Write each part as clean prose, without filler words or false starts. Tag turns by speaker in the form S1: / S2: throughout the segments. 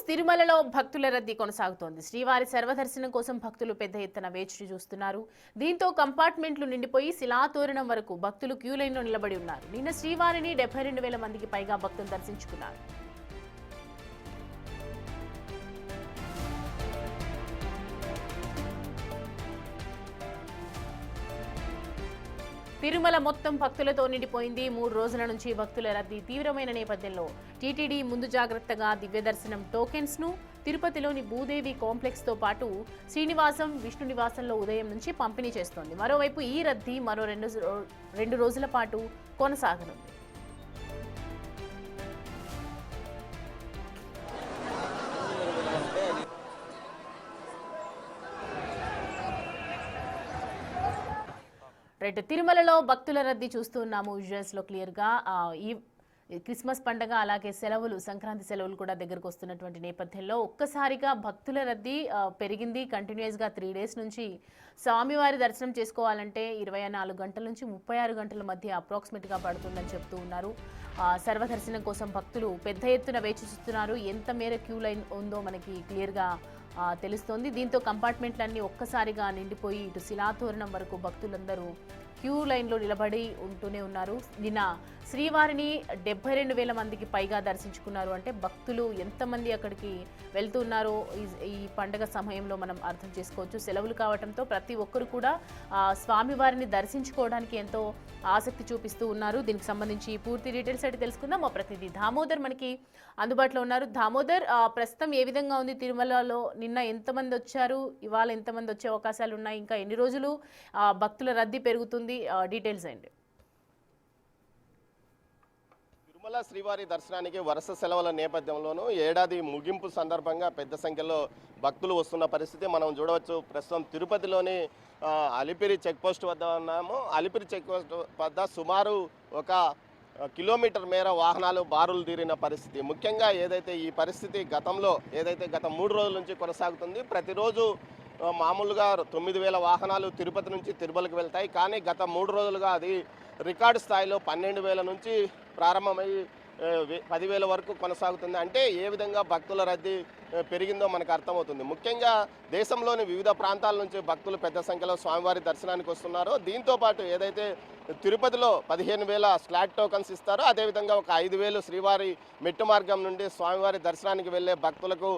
S1: తిరుమలలో భక్తుల రద్దీ కొనసాగుతోంది. శ్రీవారి సర్వదర్శనం కోసం భక్తులు పెద్ద ఎత్తున వేచి చూస్తున్నారు. దీంతో కంపార్ట్మెంట్లు నిండిపోయి శిలాతోరణం వరకు భక్తులు క్యూ లైన్లో నిలబడి ఉన్నారు. నిన్న శ్రీవారిని 72,000 మందికి పైగా భక్తులు దర్శించుకున్నారు. తిరుమల మొత్తం భక్తులతో నిండిపోయింది. 3 రోజుల నుంచి భక్తుల రద్దీ తీవ్రమైన నేపథ్యంలో టీటీడీ ముందు జాగ్రత్తగా దివ్య దర్శనం టోకెన్స్ ను తిరుపతిలోని భూదేవి కాంప్లెక్స్ తో పాటు శ్రీనివాసం, విష్ణు నివాసంలో ఉదయం నుంచి పంపిణీ చేస్తోంది. మరోవైపు ఈ రద్దీ మరో రెండు రోజుల పాటు కొనసాగనుంది. తిరుమలలో భక్తుల రద్దీ చూస్తున్నాము విజువల్స్ లో క్లియర్ గా. ఈ క్రిస్మస్ పండుగ అలాగే సెలవులు, సంక్రాంతి సెలవులు కూడా దగ్గరకు వస్తున్నటువంటి నేపథ్యంలో ఒక్కసారిగా భక్తుల రద్దీ పెరిగింది. కంటిన్యూస్ గా 3 డేస్ నుంచి స్వామివారి దర్శనం చేసుకోవాలంటే 24 గంటల నుంచి 36 గంటల మధ్య అప్రాక్సిమేట్ గా పడుతుందని చెప్తూ ఉన్నారు. సర్వదర్శనం కోసం భక్తులు పెద్ద ఎత్తున వేచి చూస్తున్నారు. ఎంత మేర క్యూ లైన్ ఉందో మనకి క్లియర్ గా తెలుస్తోంది. దీంతో కంపార్ట్మెంట్లన్నీ ఒక్కసారిగా నిండిపోయి ఇటు శిలాతోరణం వరకు భక్తులందరూ క్యూ లైన్లో నిలబడి ఉంటూనే ఉన్నారు. నిన్న శ్రీవారిని 72,000 మందికి పైగా దర్శించుకున్నారు. అంటే భక్తులు ఎంతమంది అక్కడికి వెళ్తున్నారో ఈ పండగ సమయంలో మనం అర్థం చేసుకోవచ్చు. సెలవులు కావడంతో ప్రతి ఒక్కరు కూడా స్వామివారిని దర్శించుకోవడానికి ఎంతో ఆసక్తి చూపిస్తూ ఉన్నారు. దీనికి సంబంధించి పూర్తి డీటెయిల్స్ అయితే తెలుసుకుందాం. మా ప్రతినిధి దామోదర్ మనకి అందుబాటులో ఉన్నారు. దామోదర్, ప్రస్తుతం ఏ విధంగా ఉంది తిరుమలలో? నిన్న ఎంతమంది వచ్చారు, ఇవాళ ఎంతమంది వచ్చే అవకాశాలు ఉన్నాయి, ఇంకా ఎన్ని రోజులు భక్తుల రద్దీ పెరుగుతుంది? డీటెయిల్స్ ఏంటి?
S2: తిరుమల శ్రీవారి దర్శనానికి వరుస సెలవుల నేపథ్యంలోనూ ఏడాది ముగింపు సందర్భంగా పెద్ద సంఖ్యలో భక్తులు వస్తున్న పరిస్థితి మనం చూడవచ్చు. ప్రస్తుతం తిరుపతిలోని అలిపిరి చెక్పోస్ట్ వద్ద ఉన్నాము. అలిపిరి చెక్పోస్ట్ వద్ద సుమారు 1 కిలోమీటర్ మేర వాహనాలు బారులు తీరిన పరిస్థితి. ముఖ్యంగా ఏదైతే ఈ పరిస్థితి గత 3 రోజుల నుంచి కొనసాగుతుంది. ప్రతిరోజు మామూలుగా 9,000 వాహనాలు తిరుపతి నుంచి తిరుమలకు వెళ్తాయి. కానీ గత 3 రోజులుగా అది రికార్డు స్థాయిలో 12,000 నుంచి ప్రారంభమై 10,000 వరకు కొనసాగుతుంది. అంటే ఏ విధంగా భక్తుల రద్దీ పెరిగిందో మనకు అర్థమవుతుంది. ముఖ్యంగా దేశంలోని వివిధ ప్రాంతాల నుంచి భక్తులు పెద్ద సంఖ్యలో స్వామివారి దర్శనానికి వస్తున్నారో, దీంతోపాటు ఏదైతే తిరుపతిలో 15,000 స్లాట్ టోకన్స్ ఇస్తారో, అదేవిధంగా ఒక 5,000 శ్రీవారి మెట్టు మార్గం నుండి స్వామివారి దర్శనానికి వెళ్ళే భక్తులకు,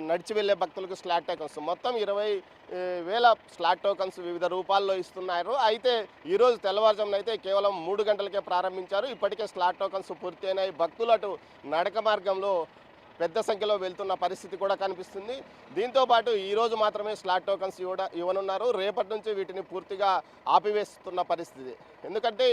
S2: నడిచి వెళ్ళే భక్తులకు స్లాట్ టోకన్స్, మొత్తం 20,000 స్లాట్ టోకన్స్ వివిధ రూపాల్లో ఇస్తున్నారు. అయితే ఈరోజు తెల్లవారుజామున అయితే కేవలం 3 గంటలకే ప్రారంభించారు. ఇప్పటికే స్లాట్ టోకన్స్ పూర్తి అయినాయి. భక్తులు అటు నడక మార్గంలో పెద్ద సంఖ్యలో వెళ్తున్న పరిస్థితి కూడా కనిపిస్తుంది. దీంతోపాటు ఈరోజు మాత్రమే స్లాట్ టోకన్స్ ఇవ్వనున్నారు. రేపటి నుంచి వీటిని పూర్తిగా ఆపివేస్తున్న పరిస్థితి. ఎందుకంటే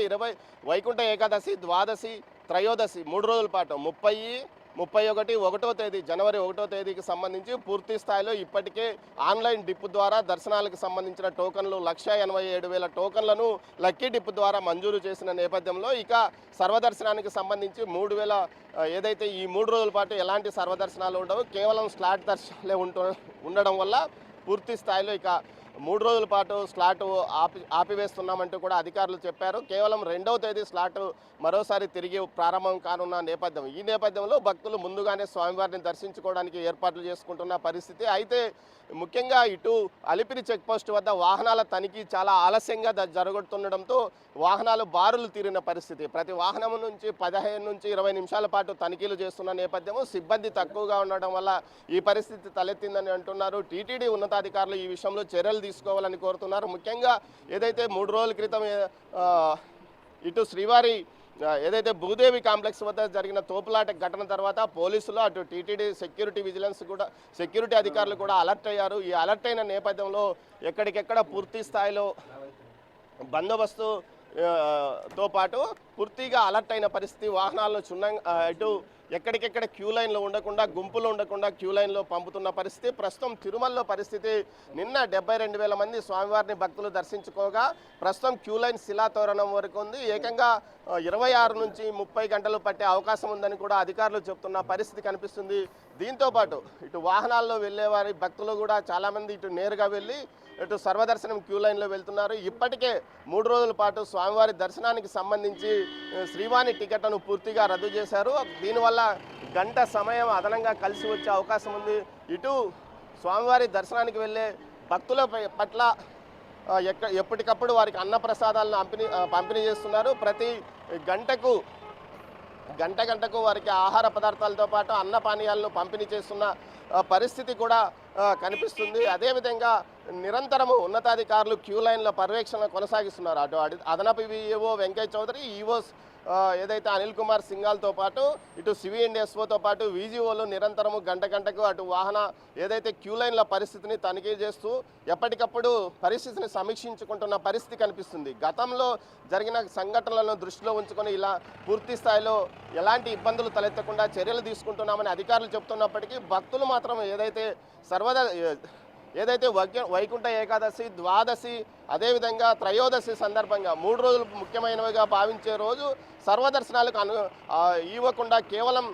S2: వైకుంఠ ఏకాదశి, ద్వాదశి, త్రయోదశి 3 రోజుల పాటు 30, 31, 1వ తేదీ జనవరి 1వ తేదీకి సంబంధించి పూర్తి స్థాయిలో ఇప్పటికే ఆన్లైన్ డిప్ ద్వారా దర్శనాలకు సంబంధించిన టోకన్లు 187,000 టోకన్లను లక్కీ డిప్ ద్వారా మంజూరు చేసిన నేపథ్యంలో ఇక సర్వదర్శనానికి సంబంధించి 3,000 ఏదైతే ఈ 3 రోజుల పాటు ఎలాంటి సర్వదర్శనాలు ఉండవు, కేవలం స్లాట్ దర్శనాలే ఉండడం వల్ల పూర్తి స్థాయిలో ఇక 3 రోజుల పాటు స్లాట్ ఆపివేస్తున్నామంటూ కూడా అధికారులు చెప్పారు. కేవలం 2వ తేదీ స్లాట్ మరోసారి తిరిగి ప్రారంభం కానున్న నేపథ్యం. ఈ నేపథ్యంలో భక్తులు ముందుగానే స్వామివారిని దర్శించుకోవడానికి ఏర్పాట్లు చేసుకుంటున్న పరిస్థితి. అయితే ముఖ్యంగా ఇటు అలిపిరి చెక్పోస్ట్ వద్ద వాహనాల తనిఖీ చాలా ఆలస్యంగా జరుగుతుండడంతో వాహనాలు బారులు తీరిన పరిస్థితి. ప్రతి వాహనం నుంచి 15 నుంచి 20 నిమిషాల పాటు తనిఖీలు చేస్తున్న నేపథ్యము, సిబ్బంది తక్కువగా ఉండడం వల్ల ఈ పరిస్థితి తలెత్తిందని అంటున్నారు. టీటీడీ ఉన్నతాధికారులు ఈ విషయంలో చర్యలు తీసుకోవాలని కోరుతున్నారు. ముఖ్యంగా ఏదైతే 3 రోజుల క్రితం ఇటు శ్రీవారి ఏదైతే భూదేవి కాంప్లెక్స్ వద్ద జరిగిన తోపులాట ఘటన తర్వాత పోలీసులు, అటు టీటీడీ సెక్యూరిటీ అధికారులు కూడా అలర్ట్ అయ్యారు. ఈ అలర్ట్ అయిన నేపథ్యంలో ఎక్కడికెక్కడ పూర్తి స్థాయిలో బందోబస్తు తో పాటు పూర్తిగా అలర్ట్ అయిన పరిస్థితి. వాహనాలను ఇటు ఎక్కడికెక్కడ క్యూ లైన్లో ఉండకుండా, గుంపులో ఉండకుండా క్యూ లైన్లో పంపుతున్న పరిస్థితి. ప్రస్తుతం తిరుమలలో పరిస్థితి, నిన్న 72,000 మంది స్వామివారిని భక్తులు దర్శించుకోగా ప్రస్తుతం క్యూ లైన్ శిలాతోరణం వరకు ఉంది. ఏకంగా 26 నుంచి 30 గంటలు పట్టే అవకాశం ఉందని కూడా అధికారులు చెప్తున్న పరిస్థితి కనిపిస్తుంది. దీంతోపాటు ఇటు వాహనాల్లో వెళ్ళేవారి భక్తులు కూడా చాలామంది ఇటు నేరుగా వెళ్ళి ఇటు సర్వదర్శనం క్యూ లైన్లో వెళ్తున్నారు. ఇప్పటికే 3 రోజుల పాటు స్వామివారి దర్శనానికి సంబంధించి శ్రీవాణి టికెట్లను పూర్తిగా రద్దు చేశారు. దీనివల్ల గంట సమయం అదనంగా కలిసి వచ్చే అవకాశం ఉంది. ఇటు స్వామివారి దర్శనానికి వెళ్ళే భక్తుల పట్ల ఎప్పటికప్పుడు వారికి అన్నప్రసాదాలను పంపిణీ చేస్తున్నారు. ప్రతి గంటకు వారికి ఆహార పదార్థాలతో పాటు అన్న పానీయాలను పంపిణీ చేస్తున్న పరిస్థితి కూడా కనిపిస్తుంది. అదేవిధంగా నిరంతరము ఉన్నతాధికారులు క్యూ లైన్ల పర్యవేక్షణ కొనసాగిస్తున్నారు. అటు అదనపు ఈఓ వెంకయ్య చౌదరి, ఈఓస్ ఏదైతే అనిల్ కుమార్ సింఘాల్తో పాటు ఇటు సివిఎండ్ఎస్ఓతో పాటు వీజీఓలు నిరంతరము గంటకు అటు వాహన ఏదైతే క్యూ లైన్ల పరిస్థితిని తనిఖీ చేస్తూ ఎప్పటికప్పుడు పరిస్థితిని సమీక్షించుకుంటున్న పరిస్థితి కనిపిస్తుంది. గతంలో జరిగిన సంఘటనలను దృష్టిలో ఉంచుకొని ఇలా పూర్తి స్థాయిలో ఎలాంటి ఇబ్బందులు తలెత్తకుండా చర్యలు తీసుకుంటున్నామని అధికారులు చెప్తున్నప్పటికీ భక్తులు మాత్రం ఏదైతే వైకుంఠ ఏకాదశి, ద్వాదశి, అదేవిధంగా త్రయోదశి సందర్భంగా 3 రోజులు ముఖ్యమైనవిగా భావించే రోజు సర్వదర్శనాలకు ఇవ్వకుండా కేవలం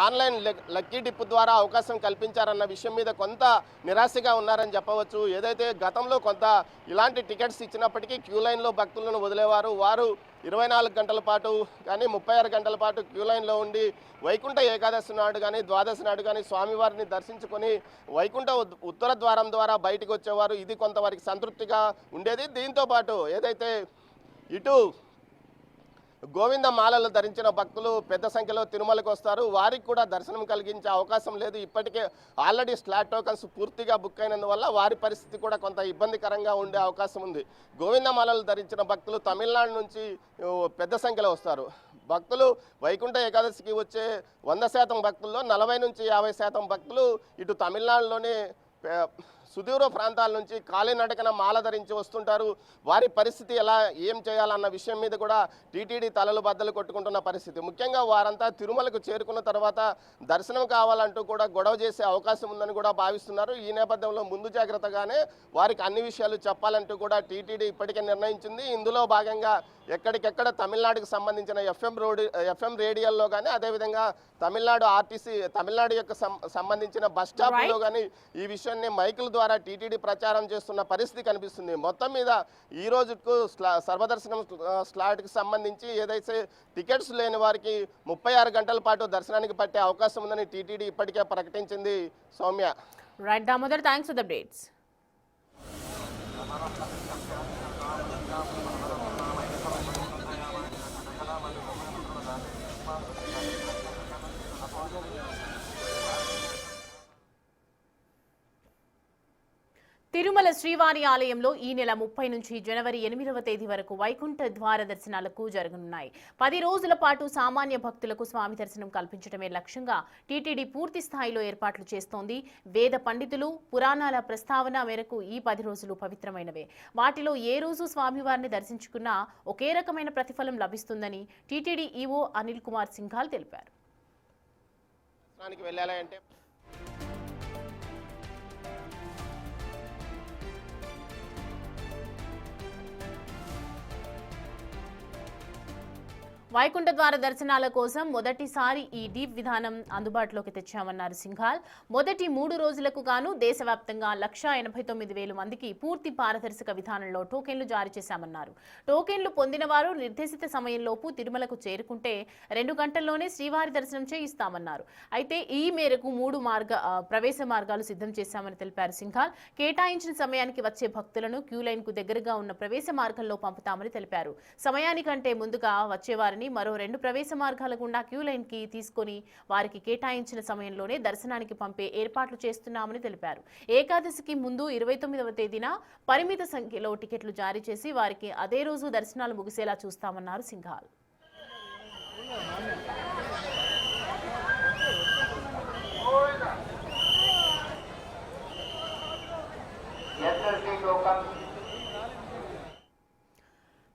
S2: ఆన్లైన్ లక్కీ డిప్ ద్వారా అవకాశం కల్పించారన్న విషయం మీద కొంత నిరాశగా ఉన్నారని చెప్పవచ్చు. ఏదైతే గతంలో కొంత ఇలాంటి టికెట్స్ ఇచ్చినప్పటికీ క్యూ లైన్లో భక్తులను వదిలేవారు. వారు 24 గంటల పాటు కానీ 36 గంటల పాటు క్యూ లైన్లో ఉండి వైకుంఠ ఏకాదశి నాడు కానీ ద్వాదశి నాడు కానీ స్వామివారిని దర్శించుకొని వైకుంఠ ఉత్తర ద్వారం ద్వారా బయటకు వచ్చేవారు. ఇది కొంతవరకు సంతృప్తిగా ఉండేది. దీంతోపాటు ఏదైతే ఇటు గోవింద మాలలు ధరించిన భక్తులు పెద్ద సంఖ్యలో తిరుమలకు వస్తారు. వారికి కూడా దర్శనం కలిగించే అవకాశం లేదు. ఇప్పటికే ఆల్రెడీ స్లాట్ టోకన్స్ పూర్తిగా బుక్ అయినందువల్ల వారి పరిస్థితి కూడా కొంత ఇబ్బందికరంగా ఉండే అవకాశం ఉంది. గోవింద మాలలు ధరించిన భక్తులు తమిళనాడు నుంచి పెద్ద సంఖ్యలో వస్తారు. భక్తులు వైకుంఠ ఏకాదశికి వచ్చే 100% భక్తుల్లో 40 నుంచి 50% భక్తులు ఇటు తమిళనాడులోనే సుదూర ప్రాంతాల నుంచి కాలినడకన మాల ధరించి వస్తుంటారు. వారి పరిస్థితి ఏం చేయాలన్న విషయం మీద కూడా టీటీడీ తలలు బద్దలు కొట్టుకుంటున్న పరిస్థితి. ముఖ్యంగా వారంతా తిరుమలకు చేరుకున్న తర్వాత దర్శనం కావాలంటూ కూడా గొడవ చేసే అవకాశం ఉందని కూడా భావిస్తున్నారు. ఈ నేపథ్యంలో ముందు జాగ్రత్తగానే వారికి అన్ని విషయాలు చెప్పాలంటూ కూడా టీటీడీ ఇప్పటికే నిర్ణయించింది. ఇందులో భాగంగా ఎక్కడికెక్కడ తమిళనాడుకు సంబంధించిన ఎఫ్ఎం రేడియోల్లో కానీ అదేవిధంగా తమిళనాడు ఆర్టీసీ తమిళనాడు యొక్క సంబంధించిన బస్ స్టాప్లో కానీ ఈ విషయాన్ని మైకుల ద్వారా టీటీడీ ప్రచారం చేస్తున్న పరిస్థితి కనిపిస్తుంది. మొత్తం మీద ఈ రోజుకు సర్వదర్శనం స్లాట్కి సంబంధించి ఏదైతే టికెట్స్ లేని వారికి 36 గంటల పాటు దర్శనానికి పట్టే అవకాశం ఉందని టీటీడీ ఇప్పటికే ప్రకటించింది. Soumya.
S1: Right Damodar, thanks for the updates. Tirumala శ్రీవారి ఆలయంలో ఈ నెల 30 నుంచి జనవరి 8వ తేదీ వరకు వైకుంఠ ద్వార దర్శనాలకు జరగనున్నాయి. 10 రోజుల పాటు సామాన్య భక్తులకు స్వామి దర్శనం కల్పించడమే లక్ష్యంగా టీటీడీ పూర్తి స్థాయిలో ఏర్పాట్లు చేస్తోంది. వేద పండితులు పురాణాల ప్రస్తావన మేరకు ఈ 10 రోజులు పవిత్రమైనవే. వాటిలో ఏ రోజు స్వామివారిని దర్శించుకున్నా ఒకే రకమైన ప్రతిఫలం లభిస్తుందని టీటీడీ ఈవో అనిల్ కుమార్ సింఘాల్ తెలిపారు. వైకుంఠ ద్వార దర్శనాల కోసం మొదటిసారి ఈ డీప్ విధానం అందుబాటులోకి తెచ్చామన్నారు సింఘాల్. మొదటి 3 రోజులకు గాను దేశవ్యాప్తంగా 1,89,000 మందికి పూర్తి పారదర్శక విధానంలో టోకెన్లు జారీ చేశామన్నారు. టోకెన్లు పొందిన వారు నిర్దేశిత సమయంలోపు తిరుమలకు చేరుకుంటే 2 గంటల్లోనే శ్రీవారి దర్శనం చేయిస్తామన్నారు. అయితే ఈ మేరకు 3 ప్రవేశ మార్గాలు సిద్ధం చేశామని తెలిపారు సింఘాల్. కేటాయించిన సమయానికి వచ్చే భక్తులను క్యూ లైన్ కు దగ్గరగా ఉన్న ప్రవేశ మార్గంలో పంపుతామని తెలిపారు. సమయానికంటే ముందుగా వచ్చేవారిని మరో 2 ప్రవేశ మార్గాల గుండా క్యూ లైన్ కి తీసుకుని వారికి కేటాయించిన సమయంలోనే దర్శనానికి పంపే ఏర్పాట్లు చేస్తున్నామని తెలిపారు. ఏకాదశికి ముందు 29వ తేదీన పరిమిత సంఖ్యలో టికెట్లు జారీ చేసి వారికి అదే రోజు దర్శనాలు ముగిసేలా చూస్తామన్నారు సింఘాల్.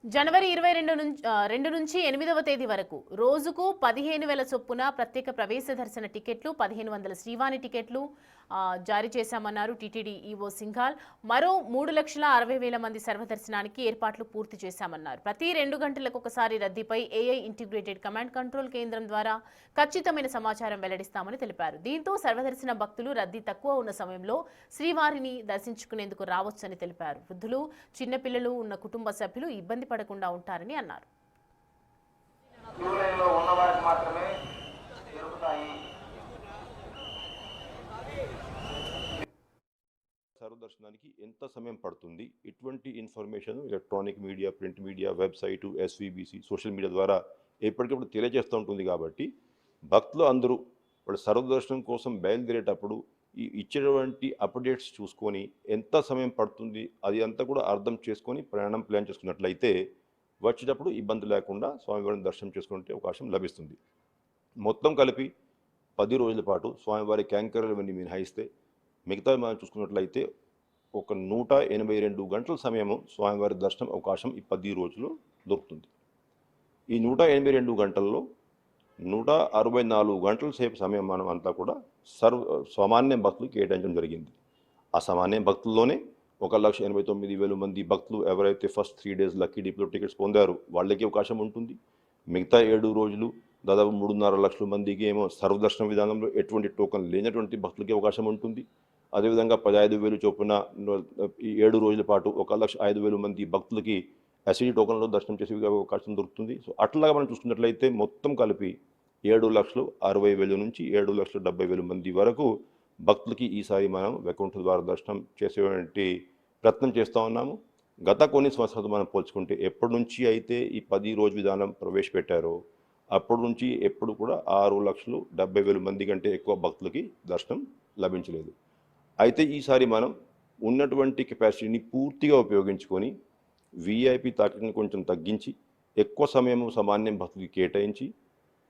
S1: జనవరి 2 నుంచి 8వ తేదీ వరకు రోజుకు 15,000 చొప్పున ప్రత్యేక ప్రవేశ దర్శన టికెట్లు, 1,500 శ్రీవాణి టికెట్లు జారీ చేశామన్నారు టీటీడీ ఈవో సింఘాల్. మరో 3,60,000 మంది సర్వదర్శనానికి ఏర్పాట్లు పూర్తి చేశామన్నారు. ప్రతి 2 గంటలకు ఒకసారి రద్దీపై ఏఐ ఇంటిగ్రేటెడ్ కమాండ్ కంట్రోల్ కేంద్రం ద్వారా ఖచ్చితమైన సమాచారం వెల్లడిస్తామని తెలిపారు. దీంతో సర్వదర్శన భక్తులు రద్దీ తక్కువ ఉన్న సమయంలో శ్రీవారిని దర్శించుకునేందుకు రావచ్చని తెలిపారు. వృద్ధులు, చిన్నపిల్లలు ఉన్న కుటుంబ సభ్యులు ఇబ్బంది పడకుండా ఉంటారని అన్నారు.
S3: సర్వదర్శనానికి ఎంత సమయం పడుతుంది, ఇటువంటి information electronic media, print media, website, SVBC, social media ద్వారా ఎప్పటికప్పుడు తెలియజేస్తూ ఉంటుంది. కాబట్టి భక్తులు అందరూ వాళ్ళు సర్వదర్శనం కోసం బయలుదేరేటప్పుడు ఈ ఇచ్చేటువంటి అప్డేట్స్ చూసుకొని ఎంత సమయం పడుతుంది అది అంతా కూడా అర్థం చేసుకొని ప్రయాణం ప్లాన్ చేసుకున్నట్లయితే వచ్చేటప్పుడు ఇబ్బంది లేకుండా స్వామివారిని దర్శనం చేసుకుంటే అవకాశం లభిస్తుంది. మొత్తం కలిపి 10 రోజుల పాటు స్వామివారి క్యాంకర్లు మినహాయిస్తే మిగతా మనం చూసుకున్నట్లయితే ఒక 182 గంటల సమయము స్వామివారి దర్శనం అవకాశం ఈ 10 రోజులు దొరుకుతుంది. ఈ 182 గంటల్లో 164 గంటల సేపు సమయం మనం అంతా కూడా సామాన్య భక్తులు కేటాయించడం జరిగింది. ఆ సామాన్య భక్తుల్లోనే 1,89,000 మంది భక్తులు ఎవరైతే ఫస్ట్ 3 డేస్ లక్కీ డిప్లో టికెట్స్ పొందారో వాళ్ళకి అవకాశం ఉంటుంది. మిగతా 7 రోజులు దాదాపు 3.5 లక్షల మందికి ఏమో సర్వదర్శన విధానంలో ఎటువంటి టోకన్ లేనటువంటి భక్తులకి అవకాశం ఉంటుంది. అదేవిధంగా 15,000 చొప్పున ఈ 7 రోజుల పాటు 1,05,000 మంది భక్తులకి ఎస్ఈడి టోకన్లో దర్శనం చేసే అవకాశం దొరుకుతుంది. సో అట్లాగా మనం చూసుకున్నట్లయితే మొత్తం కలిపి 7,60,000 నుంచి 7,70,000 మంది వరకు భక్తులకి ఈసారి మనం వైకుంఠ ద్వార దర్శనం చేసేటువంటి ప్రయత్నం చేస్తూ ఉన్నాము. గత కొన్ని సంవత్సరాలు మనం పోల్చుకుంటే ఎప్పటి నుంచి అయితే ఈ 10 రోజు విధానం ప్రవేశపెట్టారో అప్పటి నుంచి ఎప్పుడు కూడా 6,70,000 మంది కంటే ఎక్కువ భక్తులకి దర్శనం లభించలేదు. అయితే ఈసారి మనం ఉన్నటువంటి కెపాసిటీని పూర్తిగా ఉపయోగించుకొని వీఐపీ తాకిడిని కొంచెం తగ్గించి ఎక్కువ సమయం సామాన్య భక్తులకి కేటాయించి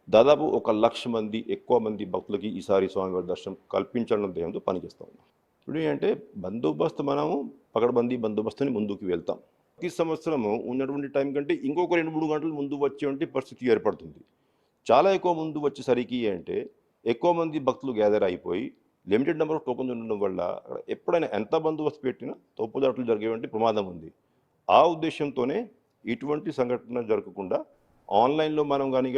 S3: దాదాపు 1,00,000 మంది ఎక్కువ మంది భక్తులకి ఈసారి స్వామివారి దర్శనం కల్పించడం ధ్యేయంతో పనిచేస్తూ ఉన్నాం. ఇప్పుడు ఏంటంటే బందోబస్తు మనము పకడ్బందీ బందోబస్తుని ముందుకు వెళ్తాం. ప్రతి సంవత్సరము ఉన్నటువంటి టైం కంటే ఇంకొక 2-3 గంటలు ముందు వచ్చేటువంటి పరిస్థితి ఏర్పడుతుంది. చాలా ఎక్కువ ముందు వచ్చేసరికి అంటే ఎక్కువ మంది భక్తులు గ్యాదర్ అయిపోయి లిమిటెడ్ నెంబర్ ఆఫ్ టోకన్స్ ఉండడం వల్ల ఎప్పుడైనా ఎంత బందోబస్తు పెట్టినా తప్పుదాట్లు జరిగేటువంటి ప్రమాదం ఉంది. ఆ ఉద్దేశంతోనే ఇటువంటి సంఘటన జరగకుండా ఆన్లైన్లో మనం కానీ